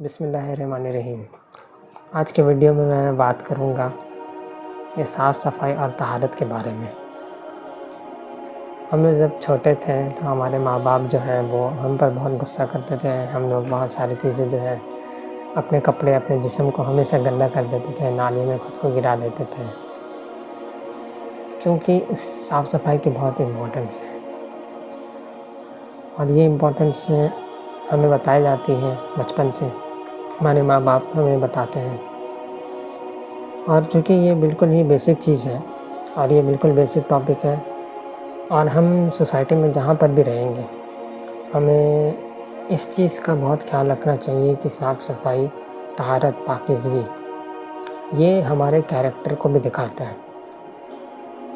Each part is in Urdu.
بسم اللہ الرحمن الرحیم۔ آج کے ویڈیو میں بات کروں گا یہ صاف صفائی اور طہارت کے بارے میں۔ ہم لوگ جب چھوٹے تھے تو ہمارے ماں باپ جو ہے وہ ہم پر بہت غصہ کرتے تھے۔ ہم لوگ بہت ساری چیزیں جو ہے اپنے کپڑے اپنے جسم کو ہمیشہ گندا کر دیتے تھے، نالی میں خود کو گرا دیتے تھے، کیونکہ اس صاف صفائی کی بہت امپورٹنس ہے اور یہ امپورٹنس ہمیں بتائی جاتی ہے بچپن سے، ہمارے ماں باپ ہمیں بتاتے ہیں، اور چونکہ یہ بالکل ہی بیسک چیز ہے اور یہ بالکل بیسک ٹاپک ہے، اور ہم سوسائٹی میں جہاں پر بھی رہیں گے ہمیں اس چیز کا بہت خیال رکھنا چاہیے کہ صاف صفائی، طہارت، پاکیزگی یہ ہمارے کیریکٹر کو بھی دکھاتا ہے۔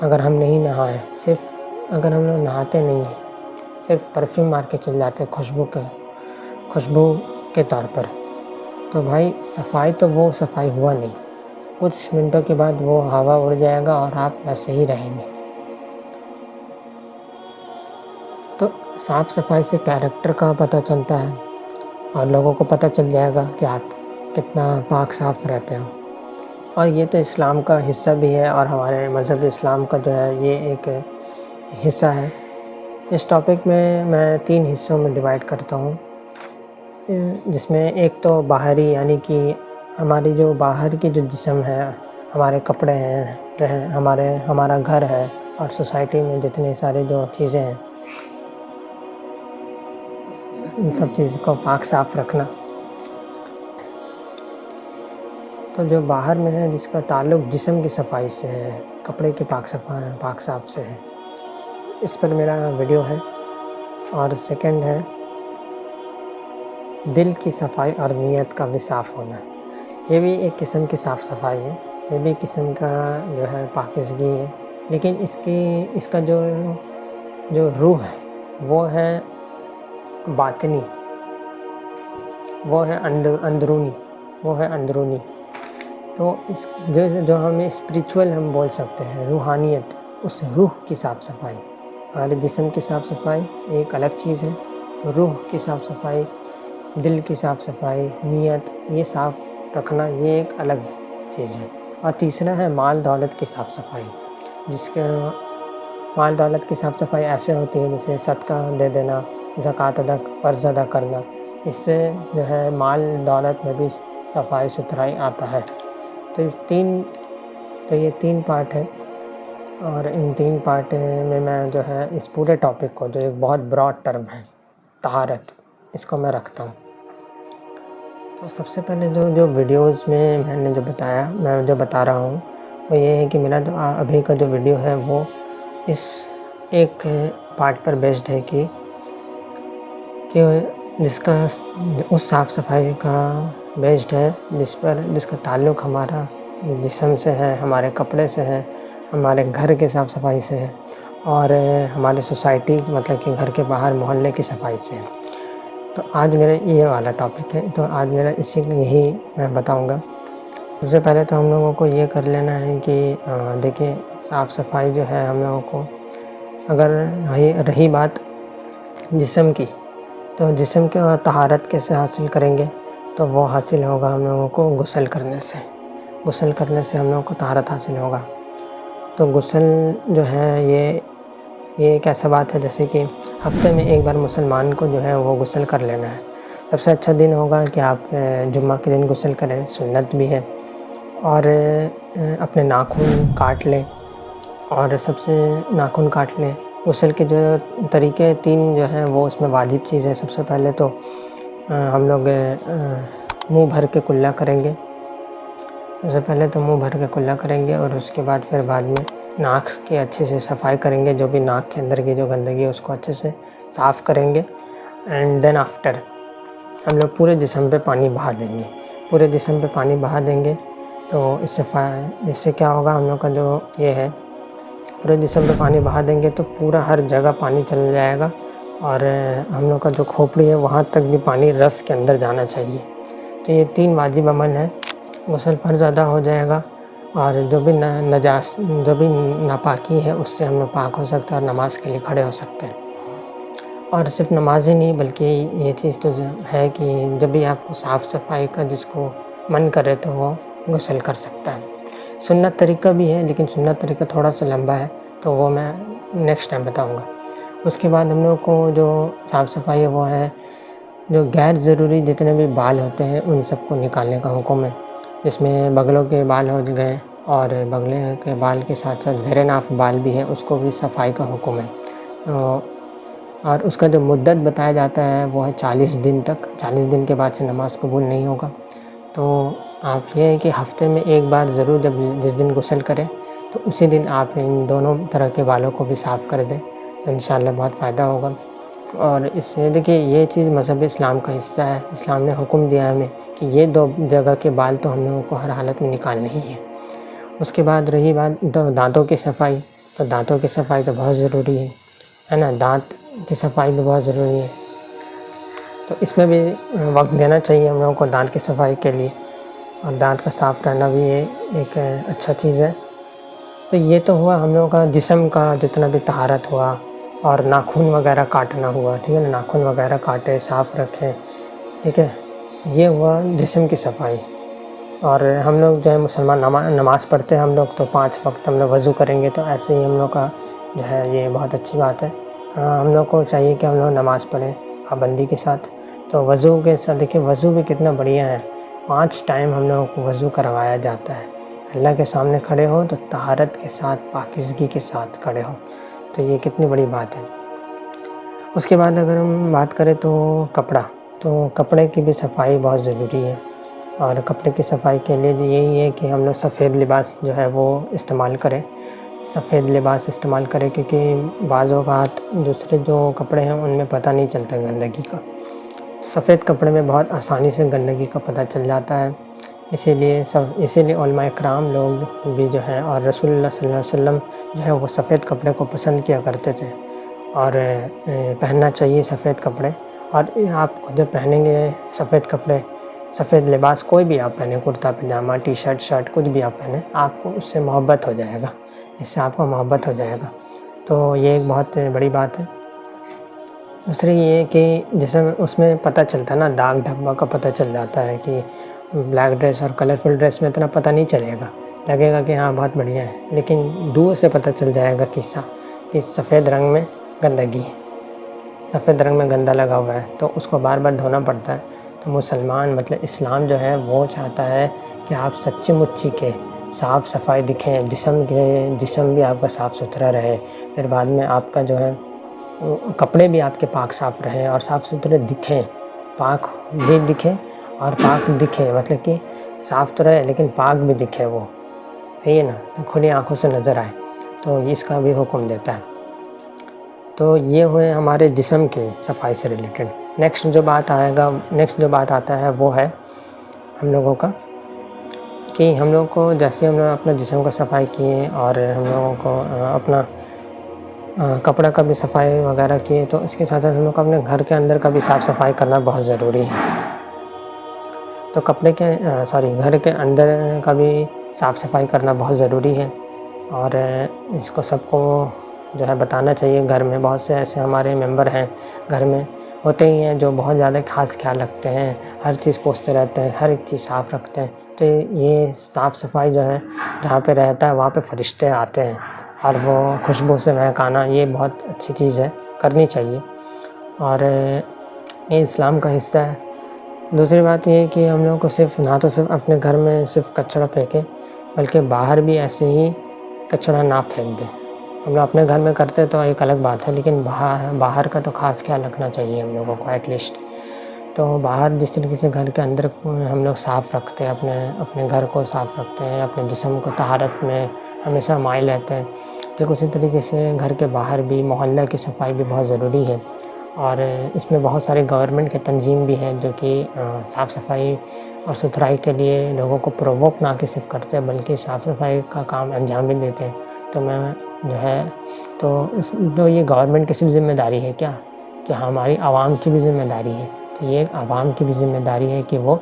اگر ہم نہیں نہائیں، صرف اگر ہم لوگ نہاتے نہیں ہیں، صرف پرفیوم مار کے چل جاتے خوشبو کے طور پر، تو بھائی صفائی تو وہ صفائی ہوا نہیں، کچھ منٹوں کے بعد وہ ہوا اڑ جائے گا اور آپ ویسے ہی رہیں گے۔ تو صاف صفائی سے کیریکٹر کا پتہ چلتا ہے اور لوگوں کو پتہ چل جائے گا کہ آپ کتنا پاک صاف رہتے ہو، اور یہ تو اسلام کا حصہ بھی ہے اور ہمارے مذہب اسلام کا جو ہے یہ ایک حصہ ہے۔ اس ٹاپک میں 3 حصوں میں ڈیوائیڈ کرتا ہوں، جس میں ایک تو باہری، یعنی کہ ہماری جو باہر کی جو جسم ہے، ہمارے کپڑے ہیں، ہمارا گھر ہے اور سوسائٹی میں جتنے سارے جو چیزیں ہیں ان سب چیز کو پاک صاف رکھنا۔ تو جو باہر میں ہے جس کا تعلق جسم کی صفائی سے ہے، کپڑے کی پاک صاف سے ہے، اس پر میرا ویڈیو ہے۔ اور سیکنڈ ہے دل کی صفائی اور نیت کا بھی صاف ہونا، یہ بھی ایک قسم کی صاف صفائی ہے، یہ بھی قسم کا جو ہے پاکیزگی ہے، لیکن اس کا جو روح ہے وہ ہے باطنی، وہ ہے اندرونی۔ تو جو ہمیں اسپریچول ہم بول سکتے ہیں، روحانیت، اس روح کی صاف صفائی، ہمارے جسم کی صاف صفائی ایک الگ چیز ہے، روح کی صاف صفائی، دل کی صاف صفائی، نیت یہ صاف رکھنا یہ ایک الگ چیز ہے۔ اور تیسرا ہے مال دولت کی صاف صفائی، جس کا مال دولت کی صاف صفائی ایسے ہوتی ہے جیسے صدقہ دے دینا، زکوٰۃ فرض ادا کرنا، اس سے جو ہے مال دولت میں بھی صفائی ستھرائی آتا ہے۔ تو یہ 3 پارٹ ہے، اور ان 3 پارٹ میں جو ہے اس پورے ٹاپک کو، جو ایک بہت براڈ ٹرم ہے طہارت، اس کو میں رکھتا ہوں۔ تو سب سے پہلے جو ویڈیوز میں نے جو بتایا، میں جو بتا رہا ہوں وہ یہ ہے کہ میرا جو ابھی کا جو ویڈیو ہے وہ اس ایک پارٹ پر بیسڈ ہے کہ جس کا اس صاف صفائی کا بیسڈ ہے جس کا تعلق ہمارا جسم سے ہے، ہمارے کپڑے سے ہے، ہمارے گھر کے صاف صفائی سے ہے، اور ہمارے سوسائٹی مطلب کہ گھر کے باہر محلے کی صفائی سے ہے۔ تو آج میرا یہ والا ٹاپک ہے، تو آج میرا یہی میں بتاؤں گا۔ سب سے پہلے تو ہم لوگوں کو یہ کر لینا ہے کہ دیکھیں صاف صفائی جو ہے ہم لوگوں کو، اگر رہی بات جسم کی، تو جسم کے طہارت کیسے حاصل کریں گے؟ تو وہ حاصل ہوگا ہم لوگوں کو غسل کرنے سے ہم لوگوں کو طہارت حاصل ہوگا۔ تو غسل جو ہے یہ ایک ایسا بات ہے جیسے کہ ہفتے میں ایک بار مسلمان کو جو ہے وہ غسل کر لینا ہے۔ سب سے اچھا دن ہوگا کہ آپ جمعہ کے دن غسل کریں، سنت بھی ہے، اور اپنے ناخن کاٹ لیں، اور ناخن کاٹ لیں۔ غسل کے جو طریقے 3 جو ہیں وہ اس میں واجب چیز ہے۔ سب سے پہلے تو ہم لوگ منہ بھر کے کلا کریں گے، اور اس کے بعد پھر بعد میں ناک کی اچھے سے صفائی کریں گے، جو بھی ناک کے اندر کی جو گندگی ہے اس کو اچھے سے صاف کریں گے، اینڈ دین آفٹر ہم لوگ پورے جسم پہ پانی بہا دیں گے۔ تو اس سے کیا ہوگا، ہم لوگ کا جو یہ ہے پورے جسم پہ پانی بہا دیں گے تو پورا ہر جگہ پانی چل جائے گا، اور ہم لوگ کا جو کھوپڑی ہے وہاں تک بھی پانی رس کے اندر جانا چاہیے۔ تو یہ 3 واجب عمل ہیں، غسل فرض ادا ہو جائے گا، اور جو بھی ناپاکی ہے اس سے ہم لوگ پاک ہو سکتے ہیں اور نماز کے لیے کھڑے ہو سکتے ہیں۔ اور صرف نماز ہی نہیں بلکہ یہ چیز تو ہے کہ جب بھی آپ کو صاف صفائی کا جس کو من کرے تو وہ غسل کر سکتا ہے۔ سنت طریقہ بھی ہے لیکن سنت طریقہ تھوڑا سا لمبا ہے تو وہ میں نیکسٹ ٹائم بتاؤں گا۔ اس کے بعد ہم لوگ کو جو صاف صفائی ہے وہ ہے جو غیر ضروری جتنے بھی بال ہوتے ہیں ان سب کو نکالنے کا حکم ہے، جس میں بغلوں کے بال ہو گئے اور بغلے کے بال کے ساتھ ساتھ زیر ناف بال بھی ہے، اس کو بھی صفائی کا حکم ہے۔ اور اس کا جو مدت بتایا جاتا ہے وہ ہے 40 دن تک۔ 40 دن کے بعد سے نماز قبول نہیں ہوگا۔ تو آپ یہ ہے کہ ہفتے میں ایک بار ضرور جس دن غسل کریں تو اسی دن آپ ان دونوں طرح کے بالوں کو بھی صاف کر دیں تو انشاءاللہ بہت فائدہ ہوگا۔ اور اس سے دیکھیے یہ چیز مذہب اسلام کا حصہ ہے، اسلام نے حکم دیا ہے ہمیں کہ یہ 2 جگہ کے بال تو ہم لوگوں کو ہر حالت میں نکالنے ہی ہے۔ اس کے بعد رہی بات دانتوں کی صفائی، تو دانتوں کی صفائی تو بہت ضروری ہے نا، دانت کی صفائی بھی بہت ضروری ہے، تو اس میں بھی وقت دینا چاہیے ہم لوگوں کو دانت کی صفائی کے لیے، اور دانت کا صاف رہنا بھی ایک اچھا چیز ہے۔ تو یہ تو ہوا ہم لوگوں کا جسم کا جتنا بھی طہارت ہوا، اور ناخن وغیرہ کاٹنا ہوا، ٹھیک ہے نا، ناخن وغیرہ کاٹے صاف رکھیں، ٹھیک ہے، یہ ہوا جسم کی صفائی۔ اور ہم لوگ جو ہے مسلمان نماز پڑھتے ہیں ہم لوگ تو 5 وقت ہم لوگ وضو کریں گے، تو ایسے ہی ہم لوگ کا جو ہے یہ بہت اچھی بات ہے۔ ہم لوگ کو چاہیے کہ ہم لوگ نماز پڑھیں پابندی کے ساتھ۔ تو وضو کے ساتھ دیکھیں وضو بھی کتنا بڑھیا ہے، 5 ٹائم ہم لوگوں کو وضو کروایا جاتا ہے۔ اللہ کے سامنے کھڑے ہو تو طہارت کے ساتھ پاکیزگی کے ساتھ کھڑے ہو، تو یہ کتنی بڑی بات ہے۔ اس کے بعد اگر ہم بات کریں تو کپڑے کی بھی صفائی بہت ضروری ہے، اور کپڑے کی صفائی کے لیے یہی ہے کہ ہم لوگ سفید لباس جو ہے وہ استعمال کریں، سفید لباس استعمال کریں، کیونکہ بعض اوقات دوسرے جو کپڑے ہیں ان میں پتہ نہیں چلتا گندگی کا، سفید کپڑے میں بہت آسانی سے گندگی کا پتہ چل جاتا ہے۔ اسی لیے علماء اکرام لوگ بھی جو ہیں اور رسول اللہ صلی اللہ علیہ وسلم جو ہے وہ سفید کپڑے کو پسند کیا کرتے تھے، اور پہننا چاہیے سفید کپڑے۔ اور آپ جب پہنیں گے سفید کپڑے، سفید لباس کوئی بھی آپ پہنیں، کرتا پجامہ، ٹی شرٹ کچھ بھی آپ پہنیں، آپ کو اس سے محبت ہو جائے گا، اس سے آپ کو محبت ہو جائے گا، تو یہ ایک بہت بڑی بات ہے۔ دوسری یہ ہے کہ جیسے اس میں پتہ چلتا ہے نا، داغ دھبہ کا پتہ چل جاتا ہے کہ بلیک ڈریس اور کلرفل ڈریس میں اتنا پتہ نہیں چلے گا، لگے گا کہ ہاں بہت بڑھیا ہے، لیکن دور سے پتہ چل جائے گا کہ سفید رنگ میں گندگی ہے، سفید رنگ میں گندہ لگا ہوا ہے، تو اس کو بار بار دھونا پڑتا ہے۔ تو مسلمان مطلب اسلام جو ہے وہ چاہتا ہے کہ آپ سچی مچی کے صاف صفائی دکھیں، جسم بھی آپ کا صاف ستھرا رہے، پھر بعد میں آپ کا جو ہے کپڑے بھی آپ کے پاک صاف رہیں اور صاف ستھرے دکھیں، پاک بھی دکھیں اور پاک دکھیں، مطلب کہ صاف تو رہے لیکن پاک بھی دکھے، وہ صحیح ہے نا، کھلی آنکھوں سے نظر آئے، تو اس کا بھی حکم دیتا ہے۔ تو یہ ہوئے ہمارے جسم کے صفائی سے ریلیٹڈ۔ نیکسٹ جو بات آتا ہے وہ ہے ہم لوگوں کا کہ ہم لوگوں کو جیسے ہم لوگ اپنا جسم کا صفائی کیے اور ہم لوگوں کو اپنا کپڑا کا بھی صفائی وغیرہ کیے، تو اس کے ساتھ ساتھ ہم لوگ کو اپنے گھر کے اندر کا بھی صاف صفائی کرنا بہت ضروری ہے۔ تو گھر کے اندر کا بھی صاف صفائی کرنا بہت ضروری ہے، اور اس کو سب کو جو ہے بتانا چاہیے۔ گھر میں بہت سے ایسے ہمارے ممبر ہیں، گھر میں ہوتے ہی ہیں جو بہت زیادہ خاص خیال رکھتے ہیں، ہر چیز پوچھتے رہتے ہیں، ہر ایک چیز صاف رکھتے ہیں، تو یہ صاف صفائی جو ہے جہاں پہ رہتا ہے وہاں پہ فرشتے آتے ہیں، اور وہ خوشبو سے مہکانا یہ بہت اچھی چیز ہے، کرنی چاہیے، اور یہ اسلام کا حصہ ہے۔ دوسری بات یہ ہے کہ ہم لوگوں کو صرف اپنے گھر میں صرف کچرا پھینکیں، بلکہ باہر بھی ایسے ہی کچرا نہ پھینک دیں۔ ہم لوگ اپنے گھر میں کرتے تو ایک الگ بات ہے، لیکن باہر کا تو خاص خیال رکھنا چاہیے ہم لوگوں کو ایٹ لیسٹ۔ تو باہر جس طریقے سے گھر کے اندر ہم لوگ صاف رکھتے ہیں، اپنے گھر کو صاف رکھتے ہیں، اپنے جسم کو طہارت میں ہمیشہ مائل رہتے ہیں، ٹھیک اسی طریقے سے گھر کے باہر بھی محلہ کی صفائی بھی بہت ضروری ہے، اور اس میں بہت سارے گورنمنٹ کے تنظیم بھی ہیں جو کہ صاف صفائی اور ستھرائی کے لیے لوگوں کو پرووک نہ کہ صرف کرتے ہیں بلکہ صاف صفائی کا کام انجام بھی دیتے ہیں۔ تو میں جو ہے تو یہ گورنمنٹ کی صرف ذمہ داری ہے کیا کہ ہماری عوام کی بھی ذمہ داری ہے، تو یہ عوام کی بھی ذمہ داری ہے کہ وہ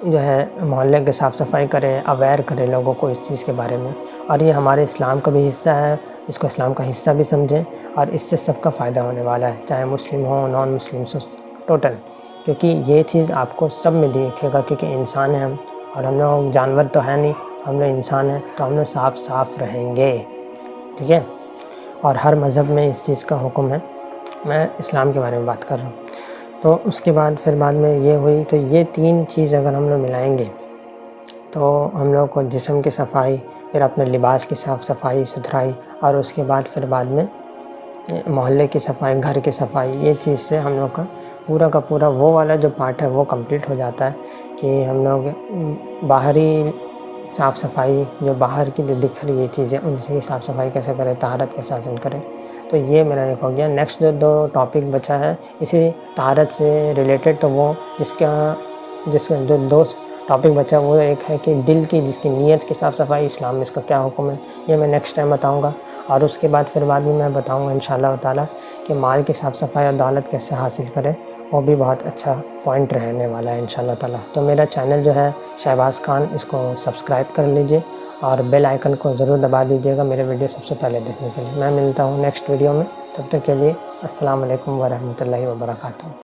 جو ہے محلے کے صاف صفائی کرے، اویئر کرے لوگوں کو اس چیز کے بارے میں، اور یہ ہمارے اسلام کا بھی حصہ ہے۔ اس کو اسلام کا حصہ بھی سمجھیں، اور اس سے سب کا فائدہ ہونے والا ہے، چاہے مسلم ہوں نان مسلم ٹوٹل، کیونکہ یہ چیز آپ کو سب میں دیکھے گا، کیونکہ انسان ہیں ہم، اور ہم لوگ جانور تو ہے نہیں، ہم لوگ انسان ہیں، تو ہم لوگ صاف رہیں گے، ٹھیک ہے۔ اور ہر مذہب میں اس چیز کا حکم ہے، میں اسلام کے بارے میں بات کر رہا ہوں۔ تو اس کے بعد پھر بعد میں یہ ہوئی، تو یہ 3 چیز اگر ہم لوگ ملائیں گے تو ہم لوگ کو جسم کی صفائی، پھر اپنے لباس کی صفائی ستھرائی، اور اس کے بعد پھر بعد میں محلے کی صفائی، گھر کی صفائی، یہ چیز سے ہم لوگ کا پورا وہ والا جو پارٹ ہے وہ کمپلیٹ ہو جاتا ہے کہ ہم لوگ باہری صاف صفائی، جو باہر کی جو دکھ رہی یہ چیزیں، ان سے صاف صفائی کیسے کریں، طہارت کیسے حاصل کریں۔ تو یہ میرا ایک ہو گیا۔ نیکسٹ جو 2 ٹاپک بچا ہے اسی طہارت سے ریلیٹڈ، تو وہ جس کا جو 2 ٹاپک بچا وہ ایک ہے کہ دل کی، جس کی نیت کی صاف صفائی، اسلام میں اس کا کیا حکم ہے، یہ میں نیکسٹ ٹائم بتاؤں گا۔ اور اس کے بعد پھر بعد میں بتاؤں گا انشاءاللہ تعالیٰ کہ مال کی صاف صفائی اور دولت کیسے حاصل کریں، وہ بھی بہت اچھا پوائنٹ رہنے والا ہے انشاءاللہ تعالیٰ۔ تو میرا چینل جو ہے شہباز خان، اس کو سبسکرائب کر لیجئے، اور بیل آئیکن کو ضرور دبا دیجئے گا میرے ویڈیو سب سے پہلے دیکھنے کے لیے۔ میں ملتا ہوں نیکسٹ ویڈیو میں، تب تک کے لیے السلام علیکم ورحمۃ اللہ وبرکاتہ۔